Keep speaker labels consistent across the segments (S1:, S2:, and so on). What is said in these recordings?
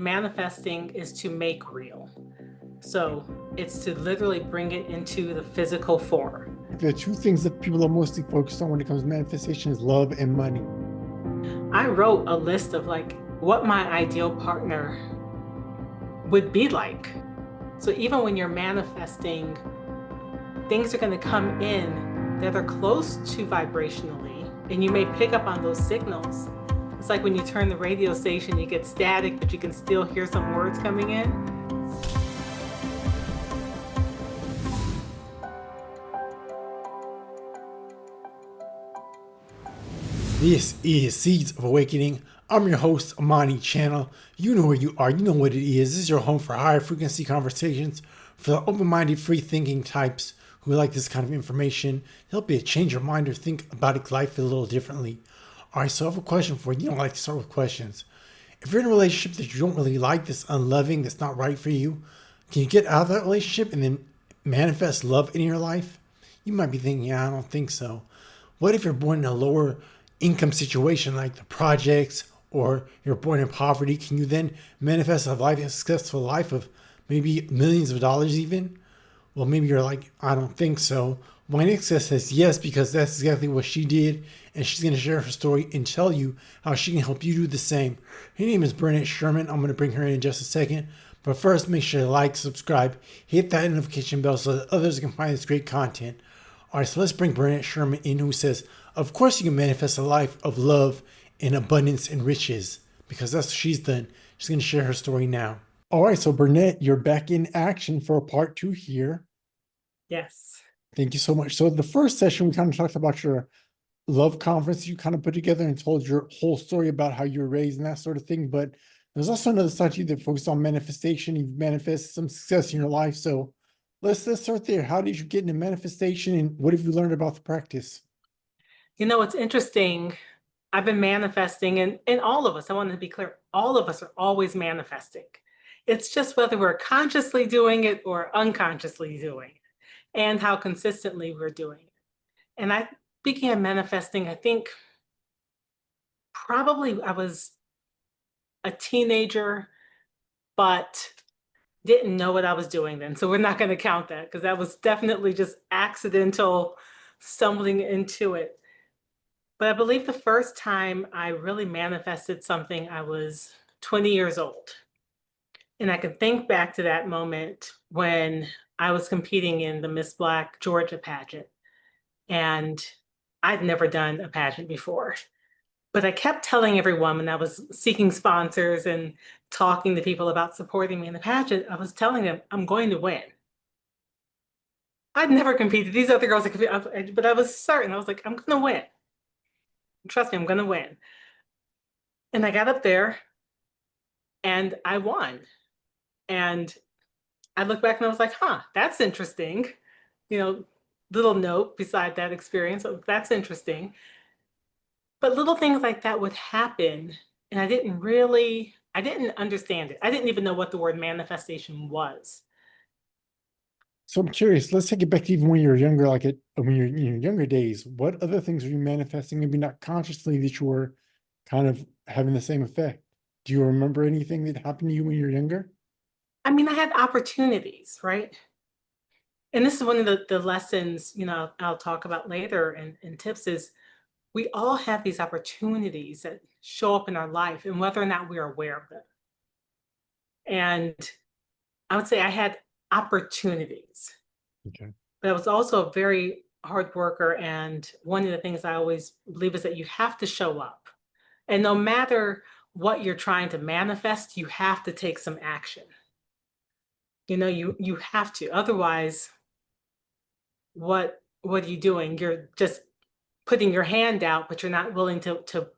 S1: manifesting is to make real. So it's to literally bring it into the physical form.
S2: The two things that people are mostly focused on when it comes to manifestation is love and money.
S1: I wrote a list of like what my ideal partner would be like. So even when you're manifesting, things are going to come in that are close to vibrationally, and you may pick up on those signals. It's like when you turn the radio station, you get static, but you can still hear some words coming in.
S2: This is Seeds of Awakening. I'm your host, Amani Channel. You know where you are. You know what it is. This is your home for higher frequency conversations for the open-minded, free-thinking types who like this kind of information. Help you change your mind or think about life a little differently. All right, so I have a question for you. You don't like to start with questions. If you're in a relationship that you don't really like, that's unloving, that's not right for you, can you get out of that relationship and then manifest love in your life? You might be thinking, yeah, I don't think so. What if you're born in a lower income situation like the projects, or you're born in poverty? Can you then manifest a successful life of maybe millions of dollars even? Well, maybe you're like, I don't think so. My next guest says yes, because that's exactly what she did, and she's going to share her story and tell you how she can help you do the same. Her name is Bernette Sherman. I'm going to bring her in just a second. But first, make sure to like, subscribe, hit that notification bell so that others can find this great content. All right, so let's bring Bernette Sherman in, who says, of course you can manifest a life of love and abundance and riches, because that's what she's done. She's going to share her story now. All right, so Bernette, you're back in action for part 2 here.
S1: Yes.
S2: Thank you so much. So the first session, we kind of talked about your love conference you kind of put together and told your whole story about how you were raised and that sort of thing. But there's also another side to you that focused on manifestation. You've manifested some success in your life. So let's start there. How did you get into manifestation, and what have you learned about the practice?
S1: You know, it's interesting. I've been manifesting, and all of us, I want to be clear, all of us are always manifesting. It's just whether we're consciously doing it or unconsciously doing it, and how consistently we're doing it. And I began manifesting, I think probably I was a teenager, but didn't know what I was doing then. So we're not going to count that, because that was definitely just accidental stumbling into it. But I believe the first time I really manifested something, I was 20 years old. And I can think back to that moment when I was competing in the Miss Black Georgia pageant. And I'd never done a pageant before. But I kept telling everyone when I was seeking sponsors and talking to people about supporting me in the pageant, I was telling them, I'm going to win. I'd never competed. These other girls had competed, but I was certain. I was like, I'm going to win. Trust me, I'm going to win. And I got up there and I won. And I looked back and I was like, that's interesting. You know, little note beside that experience. That's interesting. But little things like that would happen. And I didn't understand it. I didn't even know what the word manifestation was.
S2: So I'm curious, let's take it back to even when you were younger, when you're in your younger days. What other things were you manifesting, maybe not consciously, that you were kind of having the same effect? Do you remember anything that happened to you when you were younger?
S1: I mean, I had opportunities, right? And this is one of the lessons, I'll talk about later, and tips is we all have these opportunities that show up in our life, and whether or not we're aware of them. And I would say I had opportunities.
S2: Okay.
S1: But I was also a very hard worker. And one of the things I always believe is that you have to show up. And no matter what you're trying to manifest, you have to take some action. You have to. Otherwise, what are you doing? You're just putting your hand out, but you're not willing to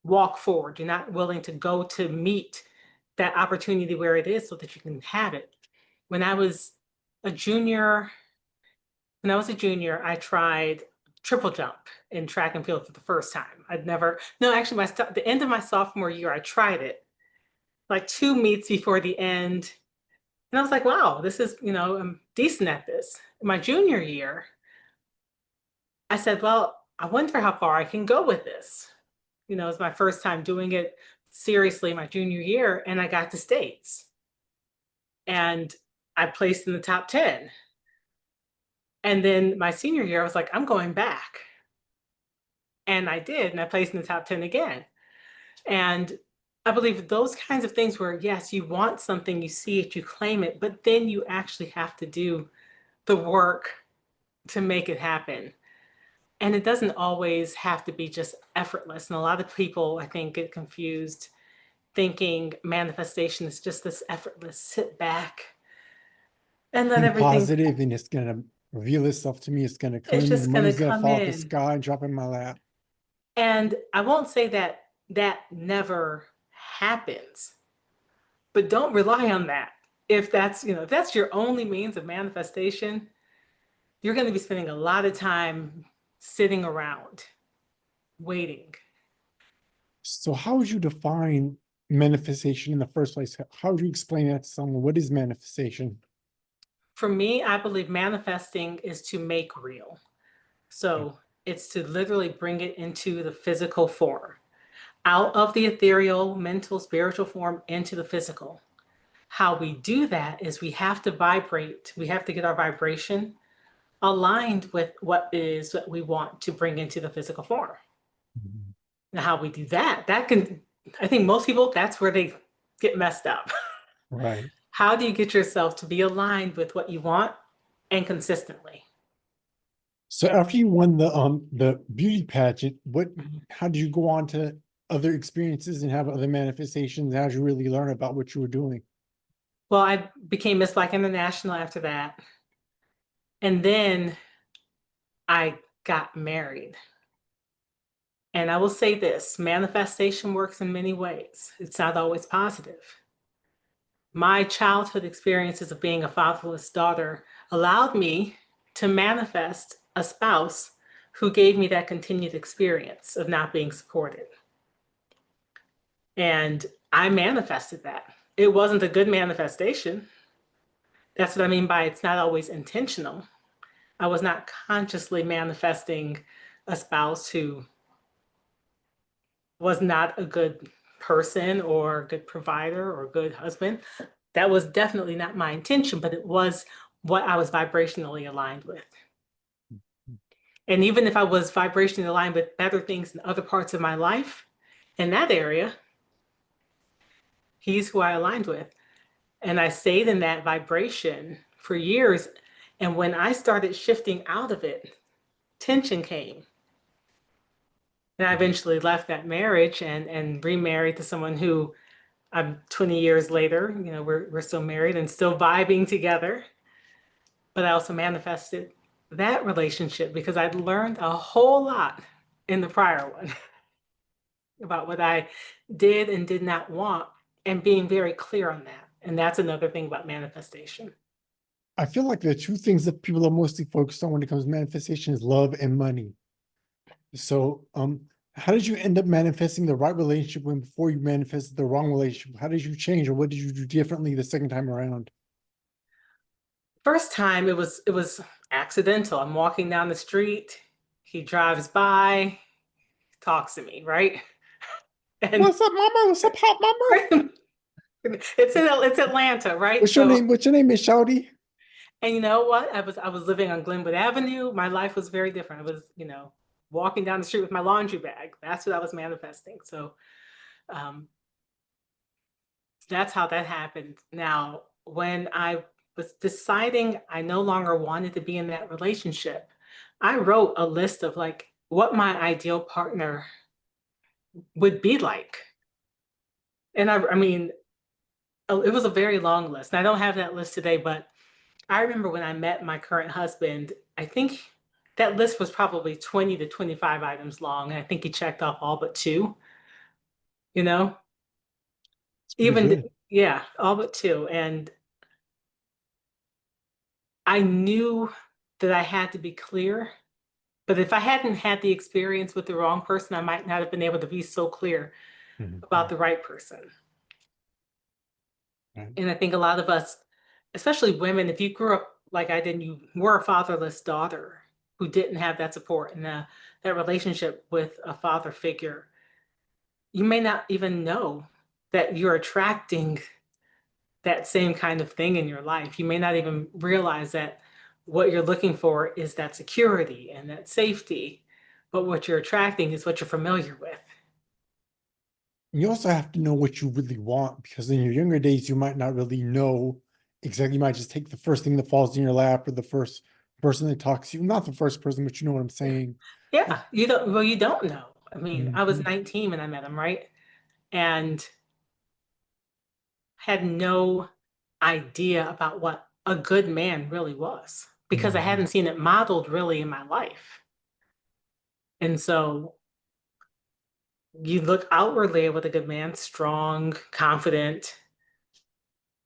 S1: walk forward. You're not willing to go to meet that opportunity where it is so that you can have it. When I was a junior, I tried triple jump in track and field for the first time. The end of my sophomore year, I tried it like 2 meets before the end. And I was like, wow, this is, I'm decent at this. In my junior year, I said, well, I wonder how far I can go with this. It's my first time doing it. seriously my junior year, and I got to states. And I placed in the top 10. And then my senior year, I was like, I'm going back. And I did, and I placed in the top 10 again. And I believe those kinds of things where, yes, you want something, you see it, you claim it, but then you actually have to do the work to make it happen. And it doesn't always have to be just effortless. And a lot of people, I think, get confused thinking manifestation is just this effortless sit back and let
S2: Think
S1: everything,
S2: positive and it's gonna reveal itself to me. It's gonna
S1: it's
S2: come,
S1: just going to
S2: money's gonna
S1: come
S2: fall off the
S1: in.
S2: sky and drop in my lap.
S1: And I won't say that that never happens, but don't rely on that. If that's, if that's your only means of manifestation, you're going to be spending a lot of time sitting around waiting.
S2: So how would you define manifestation in the first place? How would you explain that to someone? What is manifestation?
S1: For me, I believe manifesting is to make real.
S2: Okay.
S1: So it's to literally bring it into the physical form, out of the ethereal, mental, spiritual form into the physical. How we do that is we have to vibrate, we have to get our vibration aligned with what is what we want to bring into the physical form.
S2: Mhm.
S1: Now, how we do that, I think most people, that's where they get messed up.
S2: Right.
S1: How do you get yourself to be aligned with what you want and consistently?
S2: So after you won the beauty pageant,
S1: Mhm.
S2: how did you go on to other experiences and have other manifestations? How did you really learn about what you were doing?
S1: Well, I became Miss Black International after that. And then I got married. And I will say this, manifestation works in many ways. It's not always positive. My childhood experiences of being a fatherless daughter allowed me to manifest a spouse who gave me that continued experience of not being supported. And I manifested that. It wasn't a good manifestation. That's what I mean by it's not always intentional. I was not consciously manifesting a spouse who was not a good person or a good provider or a good husband. That was definitely not my intention, but it was what I was vibrationally aligned with. And even if I was vibrationally aligned with better things in other parts of my life, in that area, he's who I aligned with. And I stayed in that vibration for years. And when I started shifting out of it, tension came. And I eventually left that marriage and remarried to someone who I'm 20 years later, we're still married and still vibing together. But I also manifested that relationship because I'd learned a whole lot in the prior one about what I did and did not want and being very clear on that. And that's another thing about manifestation.
S2: I feel like the two things that people are mostly focused on when it comes to manifestation is love and money. So, how did you end up manifesting the right relationship when before you manifested the wrong relationship? How did you change, or what did you do differently the second time around?
S1: First time it was accidental. I'm walking down the street, he drives by, talks to me, right? And
S2: What's up, mama? What's up, hot mama?
S1: it's Atlanta, right?
S2: What's your
S1: So
S2: name? What's your name, Miss Shouty?
S1: and you know what? I was living on Glenwood Avenue. My life was very different. I was, walking down the street with my laundry bag. That's what I was manifesting. So um, that's how that happened. Now, when I was deciding I no longer wanted to be in that relationship, I wrote a list of like what my ideal partner would be like. And I mean, it was a very long list. And I don't have that list today, but I remember when I met my current husband, I think that list was probably 20 to 25 items long. And I think he checked off all but two, you know,
S2: It's pretty
S1: even,
S2: good.
S1: yeah, all but two. And I knew that I had to be clear. But if I hadn't had the experience with the wrong person, I might not have been able to be so clear about
S2: Mhm.
S1: the right person.
S2: Right.
S1: And I think a lot of us, especially women, if you grew up like I did, and you were a fatherless daughter who didn't have that support and that relationship with a father figure, you may not even know that you're attracting that same kind of thing in your life. You may not even realize that what you're looking for is that security and that safety, but what you're attracting is what you're familiar with.
S2: You also have to know what you really want, because in your younger days, you might not really know exactly. You might just take the first thing that falls in your lap, or the first person that talks to you. Not the first person, but you know what I'm
S1: Yeah.
S2: saying.
S1: Yeah, you don't, well, you don't know. I mean, I was
S2: Mhm.
S1: 19 when I met him, right? And had no idea about what a good man really was because I hadn't
S2: Mhm.
S1: seen it modeled really in my life. And so you look outwardly at what a good man, strong, confident,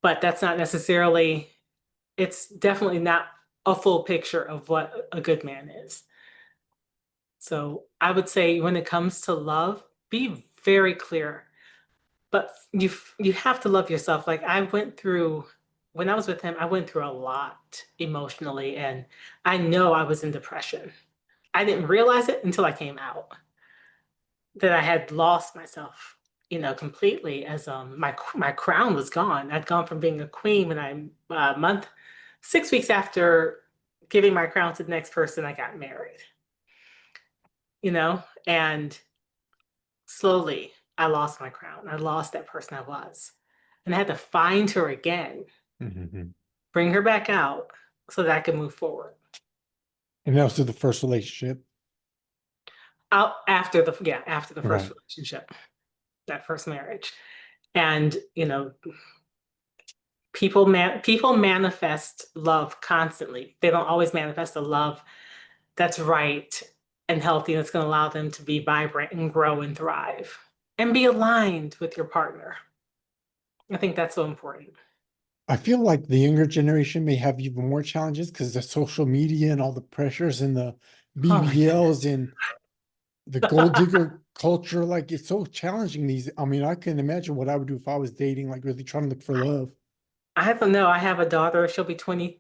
S1: but that's not necessarily, it's definitely not a full picture of what a good man is. So I would say when it comes to love, be very clear, but you have to love yourself. Like I went through when I was with him, I went through a lot emotionally, and I know I was in depression. I didn't realize it until I came out that I had lost myself, completely. As my crown was gone. I'd gone from being a queen when I 6 weeks after giving my crown to the next person, I got married. And slowly I lost my crown. I lost that person I was. And I had to find her again,
S2: Mhm.
S1: bring her back out so that I could move forward.
S2: And that was to the first relationship.
S1: Out after the first
S2: Right.
S1: relationship, that first marriage. And people manifest love constantly. They don't always manifest a love that's right and healthy, that's going to allow them to be vibrant and grow and thrive and be aligned with your partner. I think that's so important.
S2: I feel like the younger generation may have even more challenges because the social media and all the pressures and the
S1: Oh my
S2: BBLs and the gold
S1: goodness.
S2: digger culture. Like, it's so challenging. I mean, I can imagine what I would do if I was dating, like really trying to look for love.
S1: I don't know. I have a daughter. She'll be 20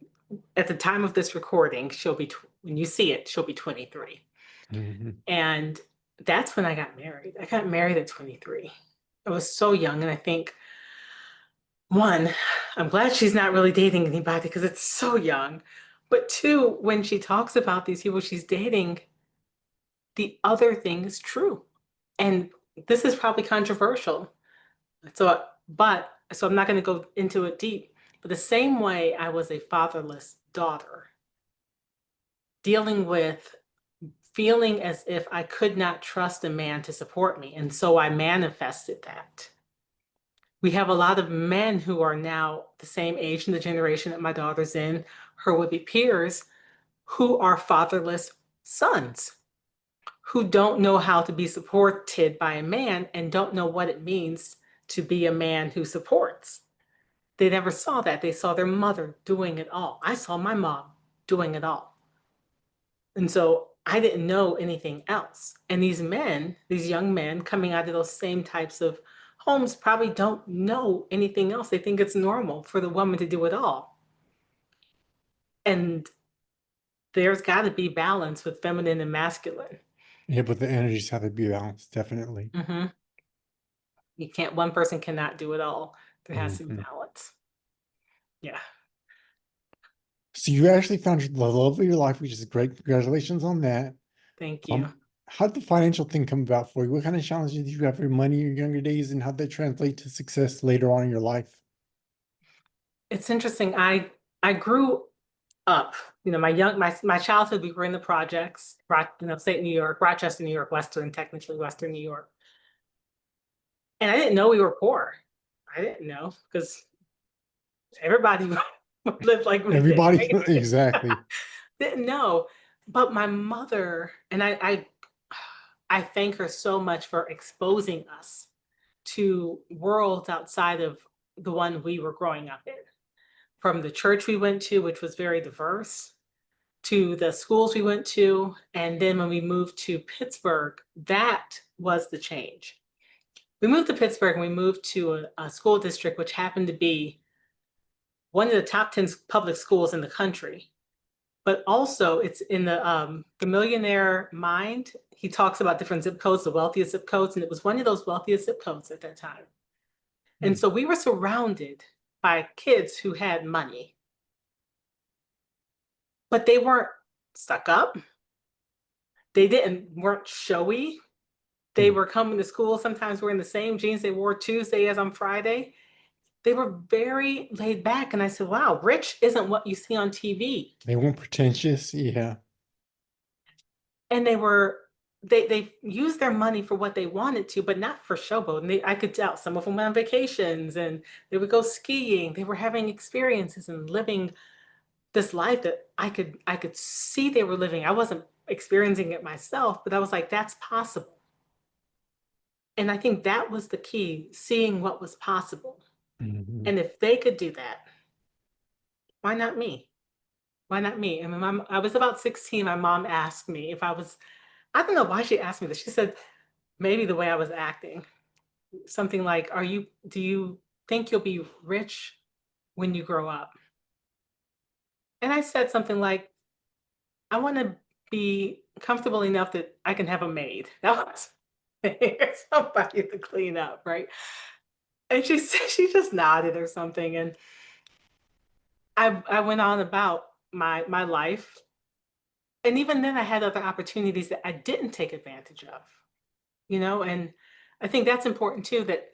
S1: at the time of this recording. When you see it, she'll be 23.
S2: Mhm.
S1: And that's when I got married. I got married at 23. I was so young. And I think, one, I'm glad she's not really dating anybody because it's so young. But two, when she talks about these people she's dating, the other thing is true. And this is probably controversial. So I'm not going to go into it deep. But the same way I was a fatherless daughter, dealing with feeling as if I could not trust a man to support me. And so I manifested that. We have a lot of men who are now the same age in the generation that my daughter's in, her would-be peers, who are fatherless sons, who don't know how to be supported by a man and don't know what it means to be a man who supports. They never saw that. They saw their mother doing it all. I saw my mom doing it all. And so I didn't know anything else. And these men, these young men coming out of those same types of homes probably don't know anything else. They think it's normal for the woman to do it all. And there's got to be balance with feminine and masculine.
S2: Yeah, but the energies have to be balanced, definitely.
S1: Hmm. One person cannot do it all. There has to be
S2: Mhm.
S1: balance. Yeah.
S2: So you actually found the love of your life, which is great. Congratulations on that.
S1: Thank you.
S2: Um, how did the financial thing come about for you? What kind of challenges did you have for money in your younger days, and how did that translate to success later on in your life?
S1: It's interesting. I grew up, my childhood, we were in the projects, state New York, Rochester, New York, technically Western New York. And I didn't know we were poor. I didn't know because everybody lived like we did,
S2: Everybody,
S1: right?
S2: exactly.
S1: Didn't know. But my mother, and I thank her so much for exposing us to worlds outside of the one we were growing up in. From the church we went to, which was very diverse, to the schools we went to. And then when we moved to Pittsburgh, that was the change. We moved to Pittsburgh and we moved to a school district which happened to be one of the top 10 public schools in the country. but also it's in the Millionaire Mind. He talks about different zip codes, the wealthiest zip codes, and it was one of those wealthiest zip codes at that time. And
S2: Mm.
S1: so we were surrounded by kids who had money, but they weren't stuck up. They weren't showy. They
S2: Mm.
S1: were coming to school sometimes wearing the same jeans they wore Tuesday as on Friday. They were very laid back. And I said, wow, rich isn't what you see on TV.
S2: They weren't pretentious. Yeah.
S1: And they used their money for what they wanted to, but not for showboat. And I could tell some of them went on vacations and they would go skiing. They were having experiences and living this life that I could see they were living. I wasn't experiencing it myself, but I was like, that's possible. And I think that was the key, seeing what was possible.
S2: Mhm.
S1: And if they could do that, why not me? Why not me? And I was about 16. My mom asked me if I don't know why she asked me this. She said, maybe the way I was acting, something like, do you think you'll be rich when you grow up? And I said something like, I want to be comfortable enough that I can have a maid. That was somebody to clean up, right? And she said, she just nodded or something. And I went on about my life. And even then I had other opportunities that I didn't take advantage of, and I think that's important too, that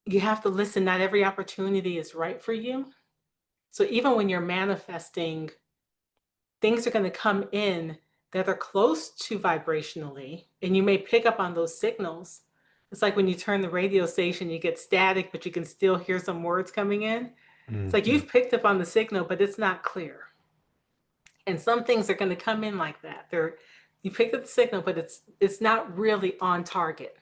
S1: you have to listen. Not every opportunity is right for you. So even when you're manifesting, things are going to come in that are close to vibrationally, and you may pick up on those signals. It's like when you turn the radio station, you get static, but you can still hear some words coming in. It's like
S2: Mhm.
S1: you've picked up on the signal, but it's not clear. And some things are going to come in like that. You picked up the signal, but it's not really on target.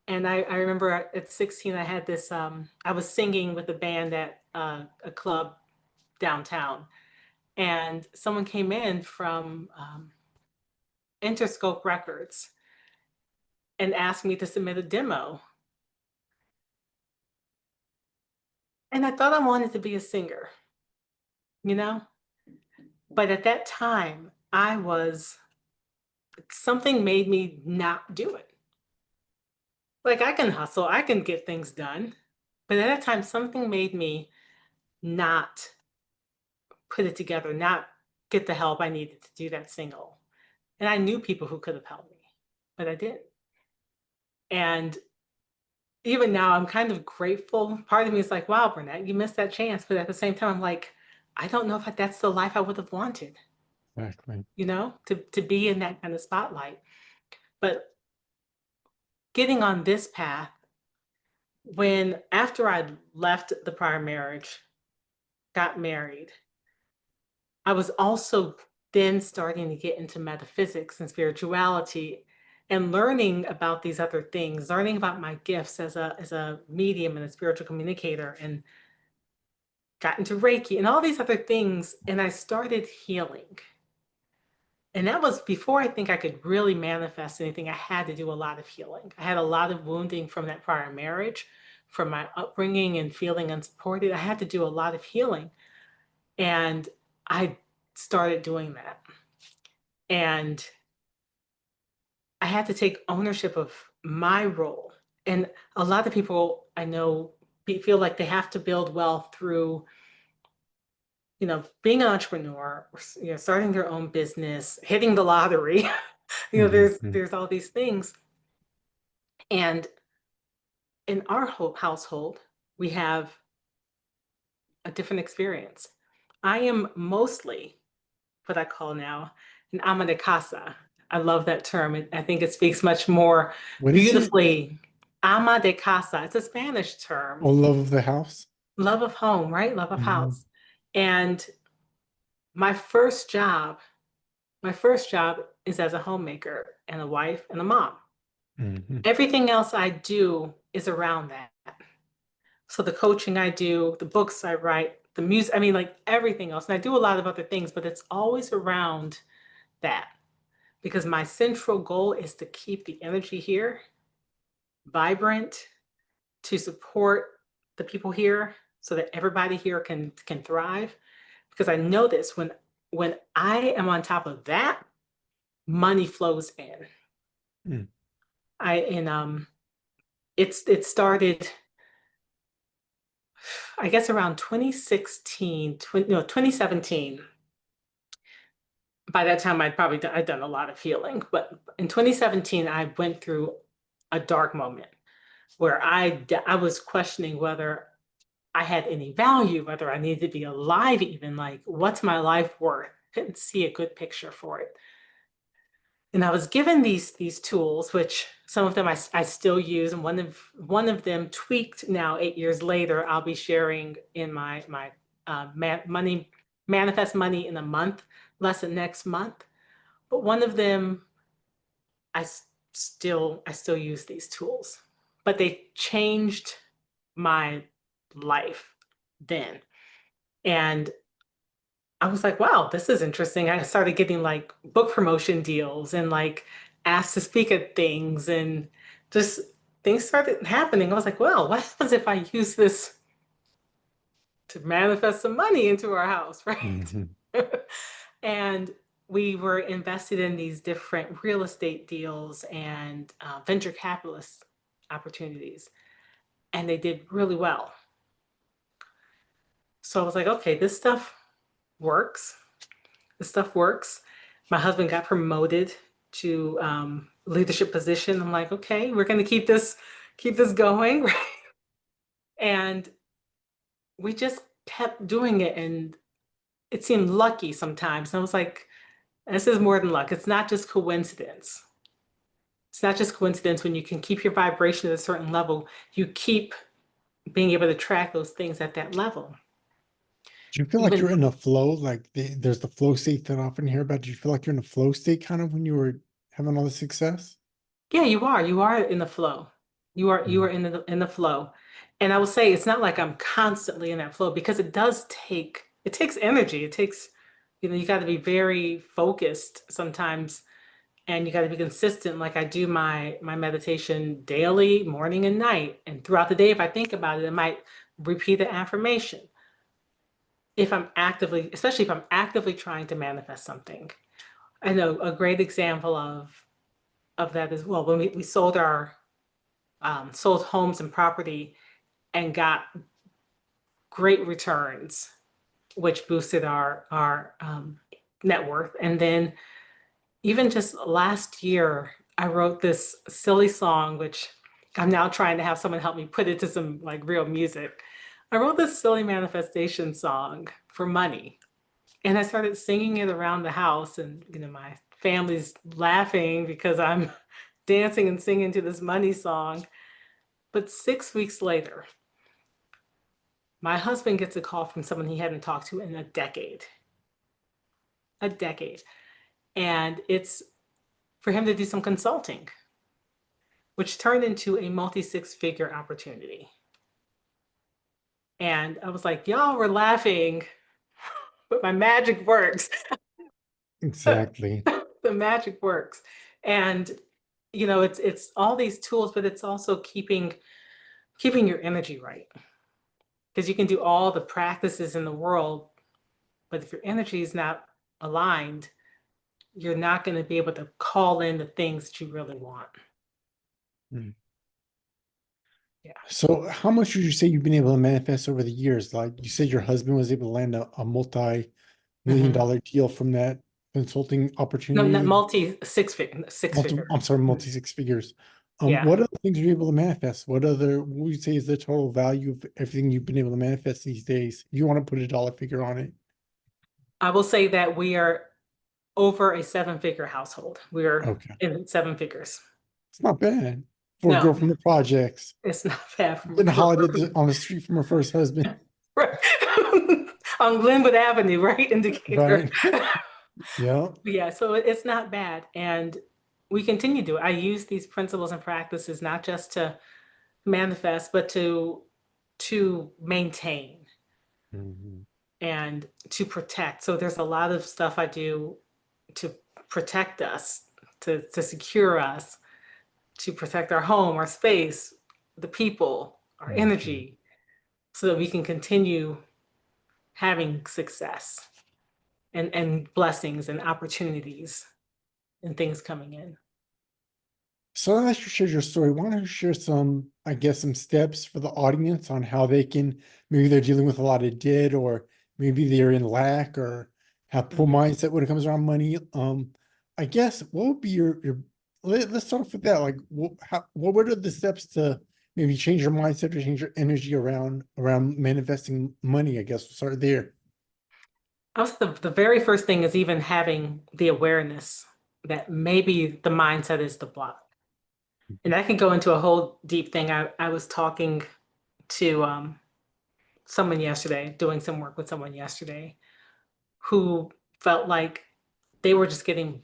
S1: And I remember at 16, I had this, I was singing with a band at a club downtown. And someone came in from Interscope Records and asked me to submit a demo. And I thought I wanted to be a singer, you know? But at that time, something made me not do it. Like I can hustle, I can get things done. But at that time, something made me not put it together, not get the help I needed to do that single. And I knew people who could have helped me, but I didn't. And even now, I'm kind of grateful. Part of me is like, wow, Bernette, you missed that chance. But at the same time, I'm like, I don't know if that's the life I would have wanted,
S2: Exactly.
S1: to be in that kind of spotlight. But getting on this path, when after I left the prior marriage, got married, I was also then starting to get into metaphysics and spirituality and learning about these other things, learning about my gifts as a medium and a spiritual communicator, and got into Reiki and all these other things. And I started healing. And that was before I think I could really manifest anything. I had to do a lot of healing. I had a lot of wounding from that prior marriage, from my upbringing and feeling unsupported. I had to do a lot of healing. And I started doing that. And I had to take ownership of my role. And a lot of people I know feel like they have to build wealth through, being an entrepreneur, or, starting their own business, hitting the lottery.
S2: Mhm.
S1: There's all these things. And in our whole household, we have a different experience. I am mostly what I call now an ama de casa. I love that term. I think it speaks much more
S2: What is it?
S1: beautifully. Ama de casa. It's a Spanish term.
S2: Oh, love of the house.
S1: Love of home, right? Love of
S2: Mhm.
S1: house. And my first job, my first job is as a homemaker and a wife and a mom.
S2: Mhm.
S1: Everything else I do is around that. So the coaching I do, the books I write, the music, I mean, like everything else. And I do a lot of other things, but it's always around that because my central goal is to keep the energy here vibrant, to support the people here so that everybody here can thrive. Because I know this, when when I am on top of that, money flows in.
S2: Mm.
S1: I and it started, I guess, around 2016, 2017. By that time, I'd done a lot of healing, but in 2017, I went through a dark moment where I was questioning whether I had any value, whether I needed to be alive, even like, what's my life worth? Couldn't see a good picture for it. And I was given these tools, which some of them I still use, and one of them tweaked now 8 years later. I'll be sharing in my money manifest money in a month lesson next month. But one of them I still use these tools, but they changed my life then. And I was like, wow, this is interesting. I started getting like book promotion deals and like asked to speak at things, and just things started happening. I was like, well, what happens if I use this to manifest some money into our house, right?
S2: Mhm.
S1: And we were invested in these different real estate deals and venture capitalist opportunities, and they did really well. So I was like, okay, this stuff works. This stuff works. My husband got promoted to leadership position. I'm like, okay, we're going to keep this going, right? And we just kept doing it, and it seemed lucky sometimes. And I was like, this is more than luck. It's not just coincidence. It's not just coincidence when you can keep your vibration at a certain level, you keep being able to track those things at that level.
S2: Do you feel like
S1: Even,
S2: you're in a flow? Like there's the flow state that I often hear about. Do you feel like you're in a flow state kind of when you were having all the success?
S1: yeah, you are in the flow. You are
S2: Mm.
S1: in the flow. And I will say it's not like I'm constantly in that flow, because it takes energy. It takes, you got to be very focused sometimes, and you got to be consistent. Like I do my meditation daily, morning and night. And throughout the day, if I think about it, I might repeat the affirmation. Especially if I'm actively trying to manifest something. I know a great example of that is, well, when we sold homes and property and got great returns, which boosted our net worth. And then even just last year, I wrote this silly song, which I'm now trying to have someone help me put it to some like real music. I wrote this silly manifestation song for money, and I started singing it around the house, and my family's laughing because I'm dancing and singing to this money song. But 6 weeks later, my husband gets a call from someone he hadn't talked to in a decade. And it's for him to do some consulting, which turned into a multi six figure opportunity. And I was like, y'all were laughing, but my magic works.
S2: Exactly.
S1: The magic works. And it's all these tools, but it's also keeping your energy right. Because you can do all the practices in the world, but if your energy is not aligned, you're not going to be able to call in the things that you really want.
S2: Mm.
S1: Yeah.
S2: So how much would you say you've been able to manifest over the years? Like you said, your husband was able to land a multi-million
S1: Hmm.
S2: dollar deal from that consulting
S1: No, not
S2: opportunity.
S1: multi six figure.
S2: I'm sorry,
S1: Mhm.
S2: multi six figures.
S1: Yeah.
S2: What other things are you able to manifest? What would you say is the total value of everything you've been able to manifest these days? If you want to put a dollar figure on it.
S1: I will say that we are over a seven-figure household. We're
S2: Okay.
S1: in seven figures.
S2: It's not bad for a girl
S1: No,
S2: from the projects.
S1: it's not bad
S2: Getting hollered on the street from her first husband.
S1: on Glenwood Avenue, right? Indicator.
S2: Right. Yeah.
S1: Yeah, so it's not bad. And we continue to. I use these principles and practices not just to manifest, but to maintain
S2: Mhm.
S1: and to protect. So there's a lot of stuff I do to protect us, to secure us, to protect our home, our space, the people, our
S2: Mhm.
S1: energy, so that we can continue having success and blessings and opportunities and things coming in.
S2: So as you share your story, why don't you share some, I guess, some steps for the audience on how they can, maybe they're dealing with a lot of debt, or maybe they're in lack, or have poor
S1: Mhm.
S2: mindset when it comes around money. I guess what would be let's start off with that. Like, what are the steps to maybe change your mindset or change your energy around manifesting money? I guess we'll start there.
S1: Also, the very first thing is even having the awareness that maybe the mindset is the block. And I can go into a whole deep thing. I was talking to someone yesterday, doing some work with someone yesterday, who felt like they were just getting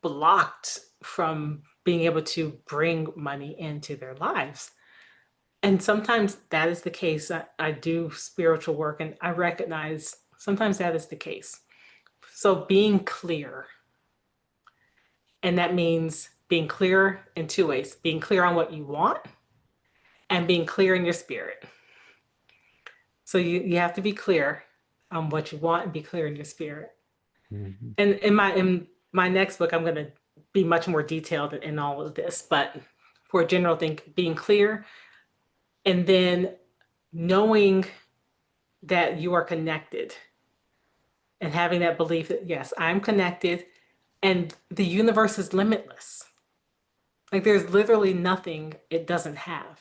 S1: blocked from being able to bring money into their lives. And sometimes that is the case. I do spiritual work and I recognize sometimes that is the case. So being clear, and that means being clear in two ways, being clear on what you want and being clear in your spirit. So you have to be clear on what you want and be clear in your spirit.
S2: Mhm.
S1: And in my next book, I'm going to be much more detailed in all of this, but for a general thing, being clear and then knowing that you are connected and having that belief that yes, I'm connected and the universe is limitless. Like there's literally nothing it doesn't have.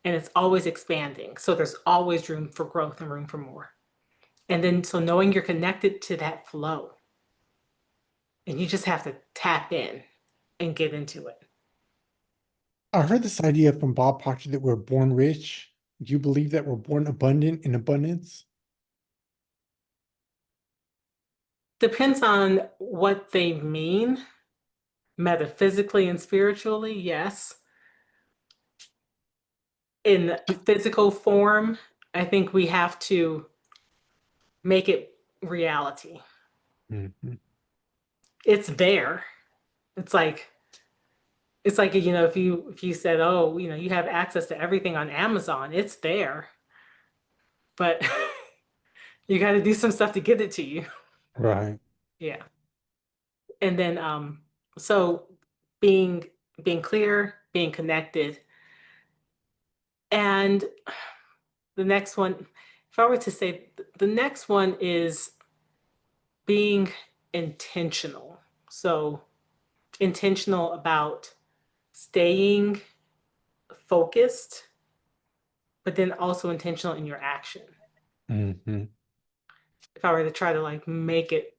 S1: And it's always expanding. So there's always room for growth and room for more. And then so knowing you're connected to that flow and you just have to tap in and get into it.
S2: I heard this idea from Bob Proctor that we're born rich. Do you believe that we're born abundant in abundance?
S1: Depends on what they mean metaphysically and spiritually, yes. In physical form, I think we have to make it reality.
S2: Mhm.
S1: It's there. It's like if you said, oh, you have access to everything on Amazon, it's there, but you got to do some stuff to get it to you.
S2: Right.
S1: Yeah. And then so being being clear, being connected, and the next one, if I were to say the next one is being intentional. So intentional about staying focused, but then also intentional in your action.
S2: Mhm.
S1: If I were to try to like make it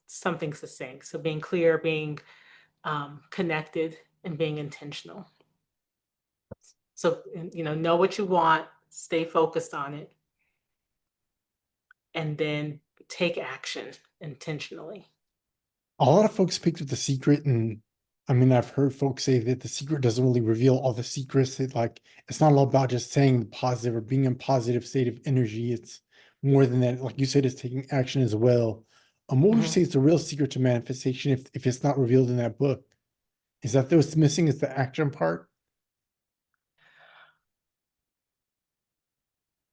S1: something succinct. So being clear, being connected, and being intentional. So know what you want, stay focused on it, and then take action intentionally.
S2: A lot of folks picked up The Secret, and I mean, I've heard folks say that The Secret doesn't really reveal all the secrets. It's not all about just saying the positive or being in a positive state of energy. It's more than that. Like you said, it's taking action as well. What would you
S1: Mhm.
S2: say is the real secret to manifestation if it's not revealed in that book? Is that what's missing is the action part?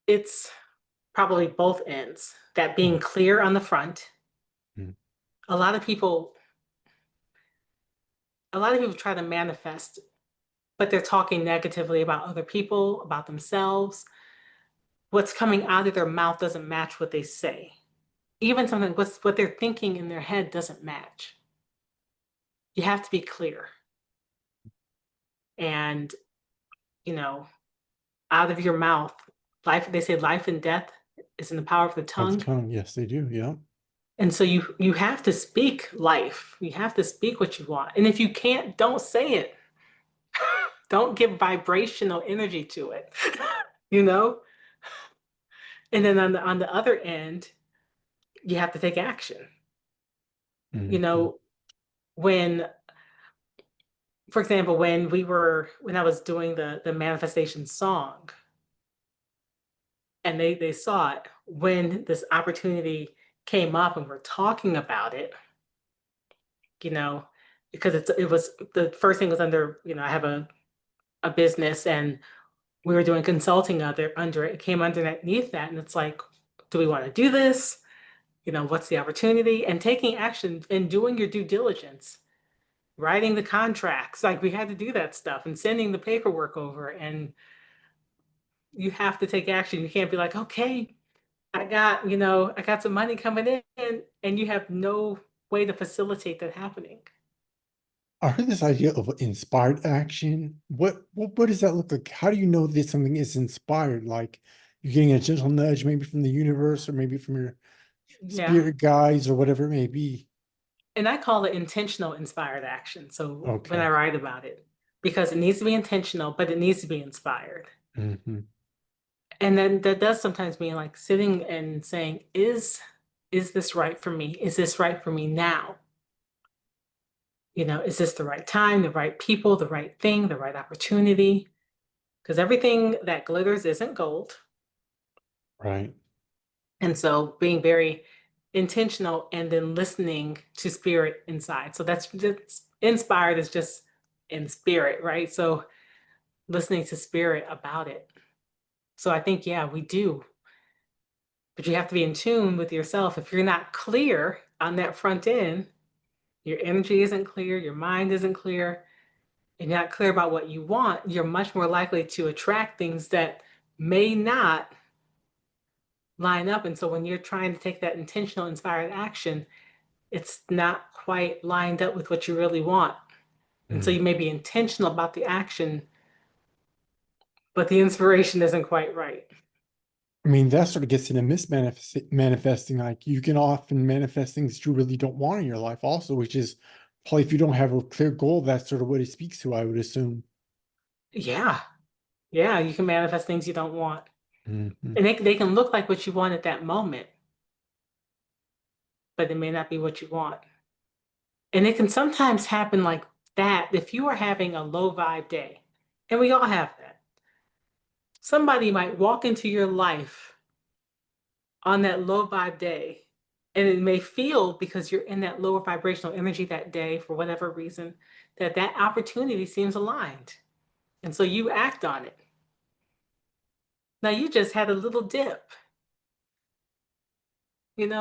S1: It's probably both ends. That being
S2: Oh,
S1: clear on the front.
S2: mm,
S1: A lot of people, a lot of people try to manifest, but they're talking negatively about other people, about themselves. What's coming out of their mouth doesn't match what they say. Even something what they're thinking in their head doesn't match. You have to be clear. And, you know, out of your mouth, they say life and death is in the power of the
S2: of the
S1: tongue.
S2: tongue. Yes, they do. Yeah.
S1: And so you have to speak life. You have to speak what you want. And if you can't, don't say it. Don't give vibrational energy to it. you know? And then on the other end, you have to take action. You
S2: Mhm.
S1: know, when for example, when I was doing the manifestation song and they saw it, when this opportunity came up and we're talking about it, you know, because it was the first thing was under, I have a business and we were doing consulting under it. It came underneath that. And it's like, do we want to do this? what's the opportunity, and taking action and doing your due diligence, writing the contracts. Like we had to do that stuff and sending the paperwork over, and you have to take action. You can't be like, okay, I got some money coming in, and you have no way to facilitate that happening.
S2: I heard this idea of inspired action. What does that look like? How do you know that something is inspired? Like you're getting a gentle nudge, maybe from the universe, or maybe from your
S1: Yeah.
S2: spirit guides, or whatever it may be.
S1: And I call it intentional inspired action. So when I
S2: Okay.
S1: write about it, because it needs to be intentional, but it needs to be inspired.
S2: Hmm.
S1: And then that does sometimes mean like sitting and saying, is this right for me? Is this right for me now? Is this the right time, the right people, the right thing, the right opportunity? Because everything that glitters isn't gold.
S2: Right.
S1: And so being very intentional and then listening to spirit inside. So that's just inspired is just in spirit, right? So listening to spirit about it. So I think, yeah, we do. But you have to be in tune with yourself. If you're not clear on that front end, your energy isn't clear, your mind isn't clear, and you're not clear about what you want, you're much more likely to attract things that may not line up. And so when you're trying to take that intentional, inspired action, it's not quite lined up with what you really want. And so
S2: Mm.
S1: you may be intentional about the action, but the inspiration isn't quite right.
S2: I mean, that sort of gets into manifesting. Like you can often manifest things that you really don't want in your life, also, which is probably if you don't have a clear goal, that's sort of what it speaks to, I would assume.
S1: Yeah. Yeah. You can manifest things you don't want.
S2: Hmm.
S1: And they can look like what you want at that moment, but it may not be what you want. And it can sometimes happen like that if you are having a low vibe day, and we all have that. Somebody might walk into your life on that low vibe day, and it may feel because you're in that lower vibrational energy that day for whatever reason, that opportunity seems aligned. And so you act on it. Now you just had a little dip,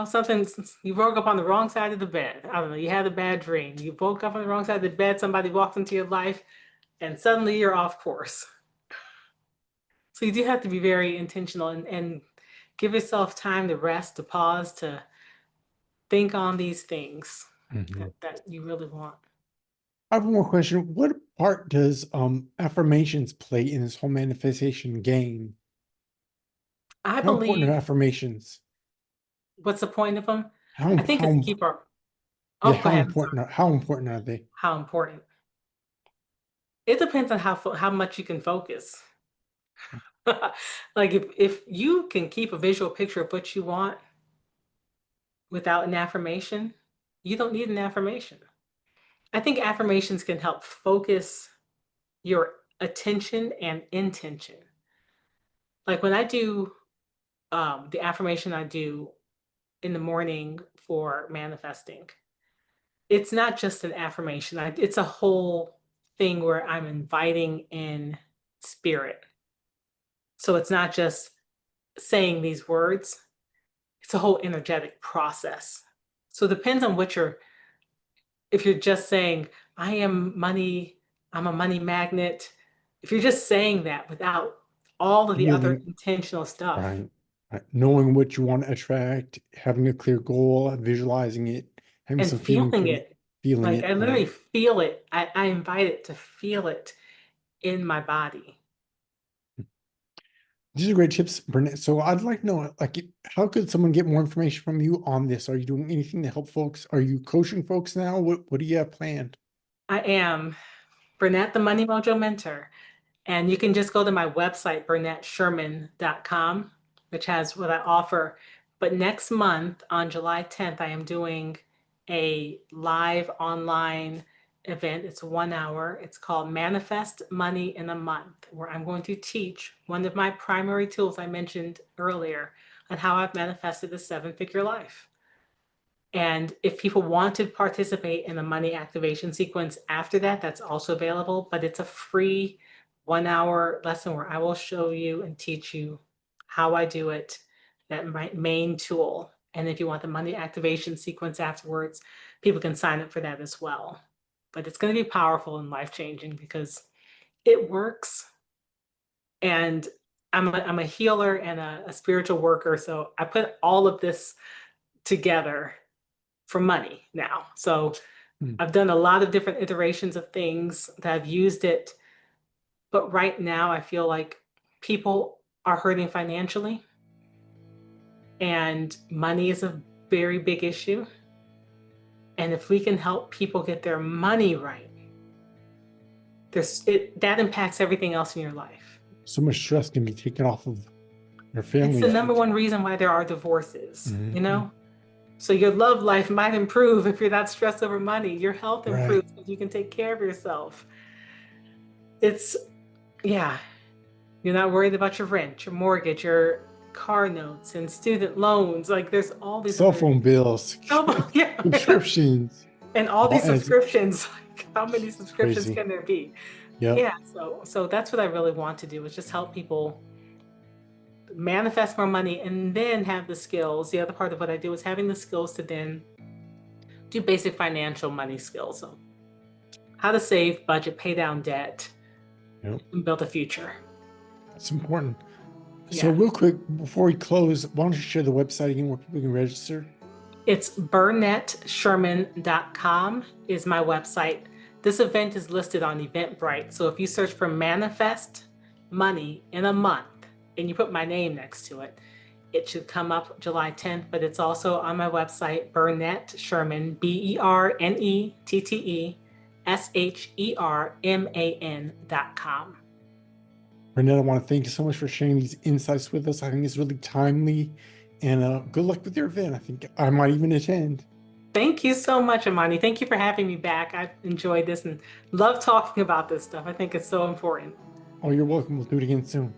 S1: something, you woke up on the wrong side of the bed. I don't know, you had a bad dream. You woke up on the wrong side of the bed, somebody walked into your life, and suddenly you're off course. So you do have to be very intentional and give yourself time to rest, to pause, to think on these things
S2: Hmm.
S1: that you really want.
S2: I have one more question. What part does affirmations play in this whole manifestation game?
S1: I
S2: How important
S1: believe,
S2: are affirmations?
S1: what's the point of them?
S2: How
S1: I think it's to keep our,
S2: yeah,
S1: oh, go ahead. I'm sorry.
S2: how important are they?
S1: How important? It depends on how much you can focus. Like if you can keep a visual picture of what you want without an affirmation, you don't need an affirmation. I think affirmations can help focus your attention and intention. Like when I do the affirmation I do in the morning for manifesting, it's not just an affirmation. It's a whole thing where I'm inviting in spirit. So it's not just saying these words, it's a whole energetic process. So it depends on if you're just saying, I am money, I'm a money magnet. If you're just saying that without all of the other
S2: Feeling
S1: intentional stuff
S2: right, right. Knowing what you want to attract, having a clear goal, visualizing it, having
S1: and
S2: some feeling
S1: feeling
S2: to it,
S1: it,
S2: feeling
S1: like
S2: it,
S1: I literally
S2: right?
S1: feel it. I invite it to feel it in my body.
S2: These are great tips, Bernette. So I'd like to know, like, how could someone get more information from you on this? Are you doing anything to help folks? Are you coaching folks now? What do you have planned?
S1: I am Bernette the Money Mojo Mentor. And you can just go to my website, bernettesherman.com, which has what I offer. But next month, on July 10th, I am doing a live online event. It's 1 hour. It's called Manifest Money in a Month, where I'm going to teach one of my primary tools I mentioned earlier on how I've manifested a seven-figure life. And if people want to participate in the money activation sequence after that, that's also available, but it's a free 1 hour lesson where I will show you and teach you how I do it, that my main tool. And if you want the money activation sequence afterwards, people can sign up for that as well. But it's going to be powerful and life-changing because it works. And I'm a healer and a spiritual worker. So I put all of this together for money now. So I've done a lot of different iterations of things that I've used it. But right now I feel like people are hurting financially and money is a very big issue. And if we can help people get their money right, that impacts everything else in your life.
S2: So much stress can be taken off of your family.
S1: It's the number one reason why there are divorces,
S2: Mhm.
S1: you know? So your love life might improve if you're not stressed over money. Your health
S2: Right.
S1: improves if you can take care of yourself. Yeah, you're not worried about your rent, your mortgage, your car notes and student loans. Like there's all these
S2: Cell
S1: other
S2: phone bills,
S1: yeah,
S2: subscriptions,
S1: and all these
S2: adds
S1: subscriptions. Like how many subscriptions
S2: crazy.
S1: can there be?
S2: Yep.
S1: Yeah, so that's what I really want to do is just help people manifest more money and then have the skills. The other part of what I do is having the skills to then do basic financial money skills. So how to save, budget, pay down debt,
S2: Yep.
S1: and build a future.
S2: That's important. So
S1: Yeah.
S2: real quick, before we close, why don't you share the website again where people can register?
S1: It's BernetteSherman.com is my website. This event is listed on Eventbrite. So if you search for Manifest Money in a Month and you put my name next to it, it should come up July 10th, but it's also on my website, Bernette Sherman, BernetteSherman.com.
S2: Bernette, I want to thank you so much for sharing these insights with us. I think it's really timely, and good luck with your event. I think I might even attend.
S1: Thank you so much, Amani. Thank you for having me back. I've enjoyed this and love talking about this stuff. I think it's so important.
S2: Oh, you're welcome. We'll do it again soon.